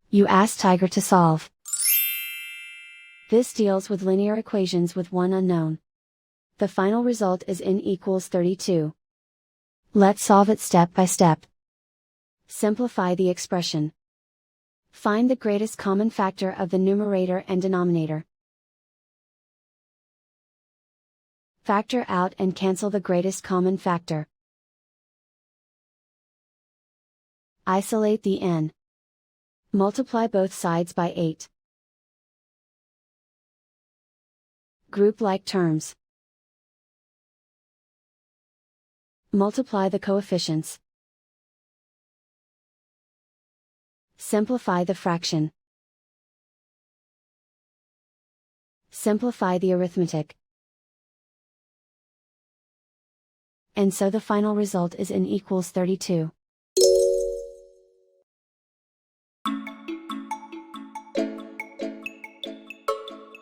You ask Tiger to solve. This deals with linear equations with one unknown. The final result is n equals 32. Let's solve it step by step. Simplify the expression. Find the greatest common factor of the numerator and denominator. Factor out and cancel the greatest common factor. Isolate the n. Multiply both sides by 8. Group like terms. Multiply the coefficients. Simplify the fraction. Simplify the arithmetic. And so the final result is n equals 32.